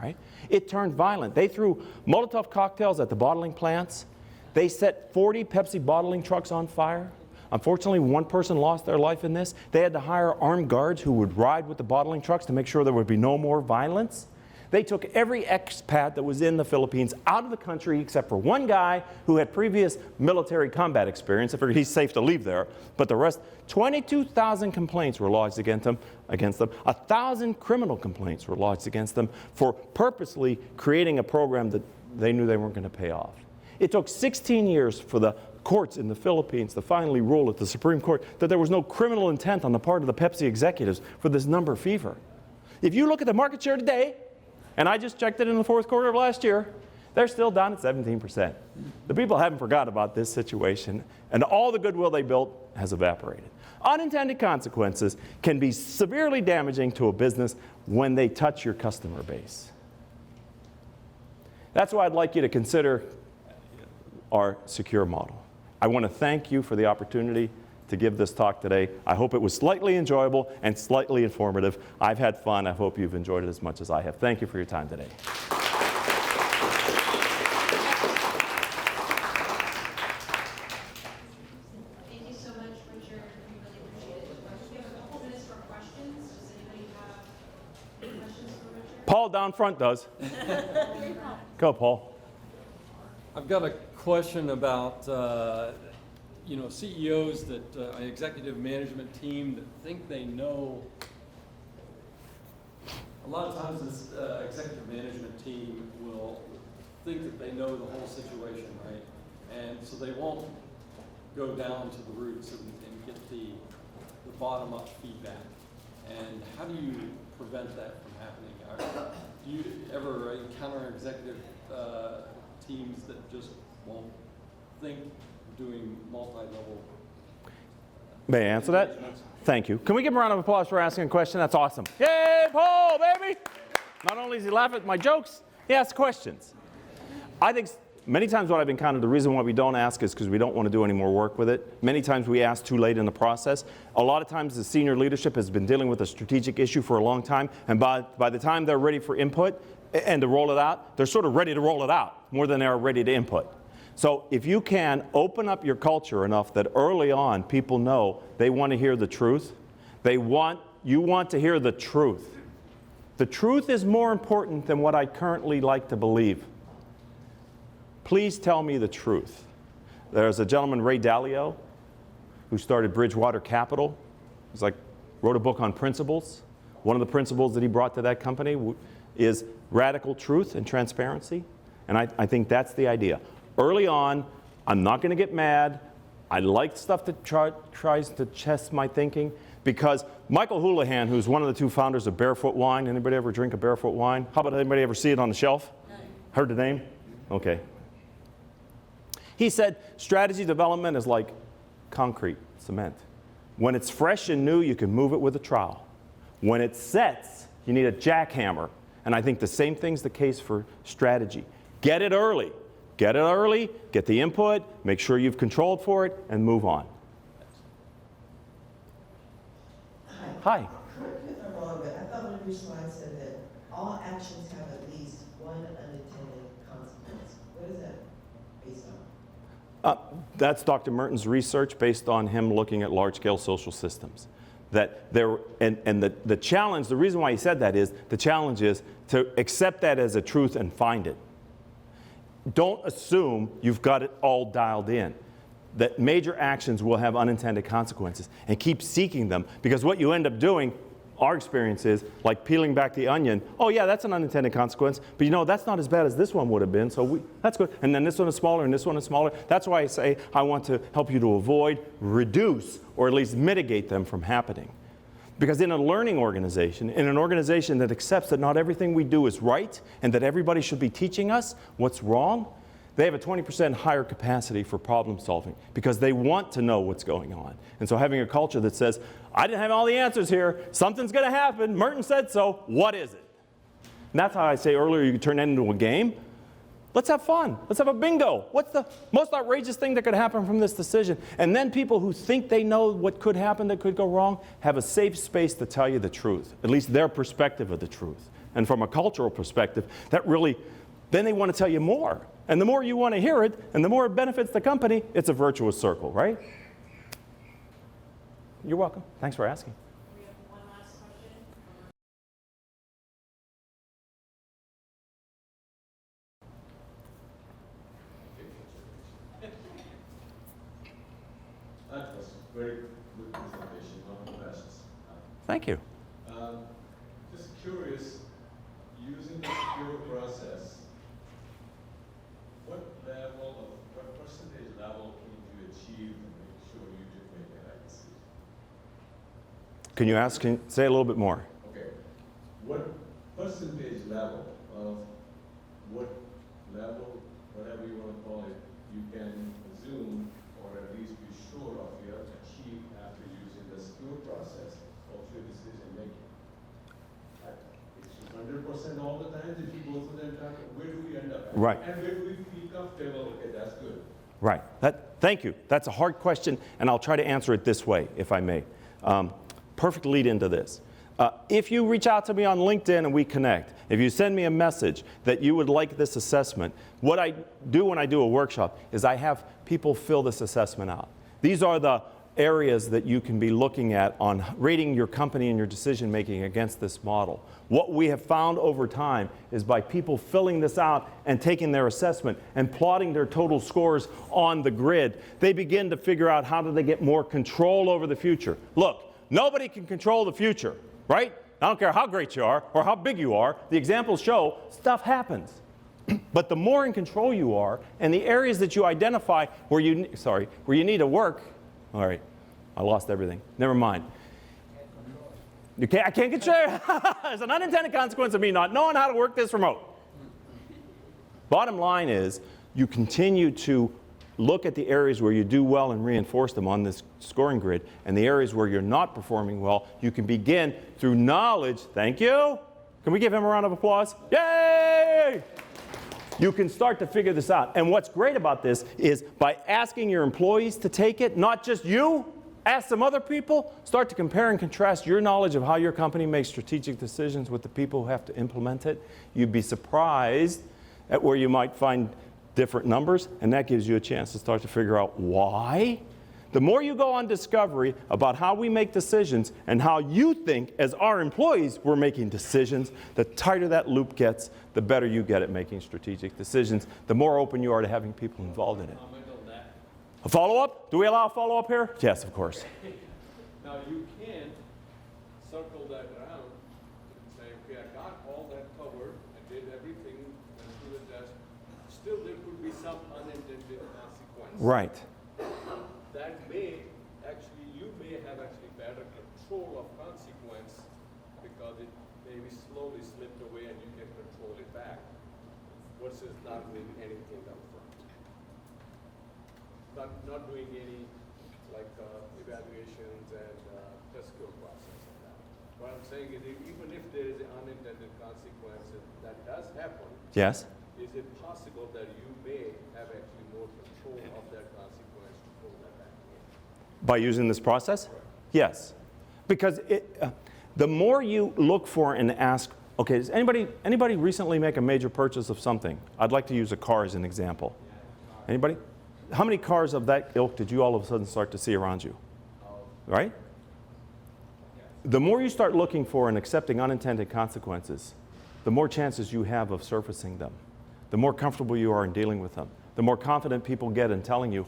Right? It turned violent. They threw Molotov cocktails at the bottling plants. They set 40 Pepsi bottling trucks on fire. Unfortunately, one person lost their life in this. They had to hire armed guards who would ride with the bottling trucks to make sure there would be no more violence. They took every expat that was in the Philippines out of the country except for one guy who had previous military combat experience. I figured he's safe to leave there. But the rest, 22,000 complaints were lodged against them. 1,000 criminal complaints were lodged against them for purposely creating a program that they knew they weren't going to pay off. It took 16 years for the courts in the Philippines to finally rule at the Supreme Court that there was no criminal intent on the part of the Pepsi executives for this number fever. If you look at the market share today, and I just checked it in the fourth quarter of last year, they're still down at 17%. The people haven't forgot about this situation, and all the goodwill they built has evaporated. Unintended consequences can be severely damaging to a business when they touch your customer base. That's why I'd like you to consider our secure model. I want to thank you for the opportunity to give this talk today. I hope it was slightly enjoyable and slightly informative. I've had fun. I hope you've enjoyed it as much as I have. Thank you for your time today. Thank you so much, Richard. We really appreciate it. We have a couple minutes for questions. Does anybody have any questions for Richard? Paul down front does. Go, Paul. I've got a question about CEOs that an executive management team that think they know. A lot of times this executive management team will think that they know the whole situation, right? And so they won't go down to the roots and get the bottom-up feedback. And how do you prevent that from happening? Do you ever encounter executive teams that just won't think doing multi-level? May I answer that? Thank you. Can we give him a round of applause for asking a question? That's awesome. Yay, Paul, baby! Not only does he laugh at my jokes, he asks questions. I think many times what I've encountered, the reason why we don't ask is because we don't want to do any more work with it. Many times we ask too late in the process. A lot of times the senior leadership has been dealing with a strategic issue for a long time, and by the time they're ready for input and to roll it out, they're sort of ready to roll it out more than they're ready to input. So if you can open up your culture enough that early on people know they want to hear the truth, you want to hear the truth. The truth is more important than what I currently like to believe. Please tell me the truth. There's a gentleman, Ray Dalio, who started Bridgewater Capital. He's wrote a book on principles. One of the principles that he brought to that company is radical truth and transparency. And I think that's the idea. Early on, I'm not going to get mad. I like stuff that tries to test my thinking, because Michael Houlihan, who's one of the two founders of Barefoot Wine, anybody ever drink a Barefoot wine? How about anybody ever see it on the shelf? No. Heard the name? Okay. He said strategy development is like concrete, cement. When it's fresh and new, you can move it with a trowel. When it sets, you need a jackhammer. And I think the same thing's the case for strategy. Get it early. Get it early, get the input, make sure you've controlled for it, and move on. Hi. Correct me if I'm wrong, but I thought one of your slides said that all actions have at least one unintended consequence. What is that based on? That's Dr. Merton's research based on him looking at large-scale social systems. That the challenge, the reason why he said that is, the challenge is to accept that as a truth and find it. Don't assume you've got it all dialed in. That major actions will have unintended consequences, and keep seeking them, because what you end up doing, our experience is like peeling back the onion. Oh yeah, that's an unintended consequence, but that's not as bad as this one would have been, so that's good. And then this one is smaller and this one is smaller. That's why I say I want to help you to avoid, reduce, or at least mitigate them from happening. Because in a learning organization, in an organization that accepts that not everything we do is right and that everybody should be teaching us what's wrong, they have a 20% higher capacity for problem solving because they want to know what's going on. And so having a culture that says, I didn't have all the answers here, something's going to happen, Merton said so, what is it? And that's how I say earlier you can turn that into a game. Let's have fun. Let's have a bingo. What's the most outrageous thing that could happen from this decision? And then people who think they know what could happen that could go wrong have a safe space to tell you the truth, at least their perspective of the truth. And from a cultural perspective, that really, then they want to tell you more. And the more you want to hear it, and the more it benefits the company, it's a virtuous circle, right? You're welcome. Thanks for asking. We have one last question. That was very good presentation, one of the best. Thank you. Just curious, using the secure process, what percentage level can you achieve to make sure you do make the right decision? Can you say a little bit more? Okay, what percentage level of whatever you want to call it, you can assume or at least be sure of you have achieved after using the secure process of your decision making? It's 100% all the time if you go through the entire, where do we end up at? Right. And where do we feel comfortable? Okay, that's good. Right. Thank you. That's a hard question, and I'll try to answer it this way, if I may. Perfect lead into this. If you reach out to me on LinkedIn and we connect, if you send me a message that you would like this assessment, what I do when I do a workshop is I have people fill this assessment out. These are the areas that you can be looking at on rating your company and your decision making against this model. What we have found over time is by people filling this out and taking their assessment and plotting their total scores on the grid, they begin to figure out how do they get more control over the future. Look, nobody can control the future, right? I don't care how great you are or how big you are. The examples show stuff happens. But the more in control you are and the areas that you identify where you need to work. All right, I lost everything. Never mind. I can't get sure. There's an unintended consequence of me not knowing how to work this remote. Bottom line is you continue to look at the areas where you do well and reinforce them on this scoring grid, and the areas where you're not performing well, you can begin through knowledge. Thank you. Can we give him a round of applause? Yay! You can start to figure this out. And what's great about this is by asking your employees to take it, not just you, ask some other people, start to compare and contrast your knowledge of how your company makes strategic decisions with the people who have to implement it. You'd be surprised at where you might find different numbers, and that gives you a chance to start to figure out why. The more you go on discovery about how we make decisions and how you think as our employees we're making decisions, the tighter that loop gets, the better you get at making strategic decisions, the more open you are to having people involved in it. Comment on that. A follow-up? Do we allow a follow-up here? Yes, of course. Now, you can't circle that around and say, okay, I got all that covered, I did everything to the test. Still, there could be some unintended consequence. Right. That may actually, you may have actually better control of consequence because it maybe slowly slipped away and you can control it back versus not doing anything up front. Not doing any like evaluations and test score process and that. What I'm saying is even if there is an unintended consequence that does happen, Yes? is it possible that you may have actually more control of that consequence to pull that back in? By using this process? Yes. Because the more you look for and ask, okay, does anybody recently make a major purchase of something? I'd like to use a car as an example. Anybody? How many cars of that ilk did you all of a sudden start to see around you? Right? The more you start looking for and accepting unintended consequences, the more chances you have of surfacing them. The more comfortable you are in dealing with them. The more confident people get in telling you,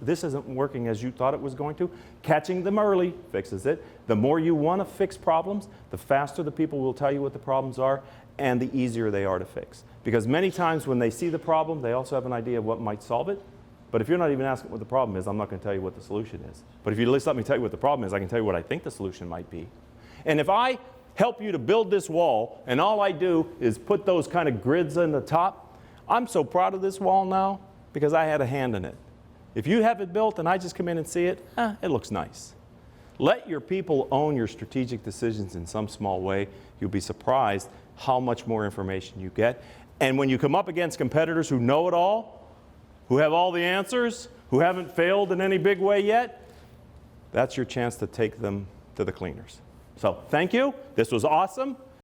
this isn't working as you thought it was going to. Catching them early fixes it. The more you want to fix problems, the faster the people will tell you what the problems are, and the easier they are to fix. Because many times when they see the problem, they also have an idea of what might solve it. But if you're not even asking what the problem is, I'm not going to tell you what the solution is. But if you let me tell you what the problem is, I can tell you what I think the solution might be. And if I help you to build this wall, and all I do is put those kind of grids in the top, I'm so proud of this wall now because I had a hand in it. If you have it built and I just come in and see it, it looks nice. Let your people own your strategic decisions in some small way. You'll be surprised how much more information you get. And when you come up against competitors who know it all, who have all the answers, who haven't failed in any big way yet, that's your chance to take them to the cleaners. So thank you. This was awesome.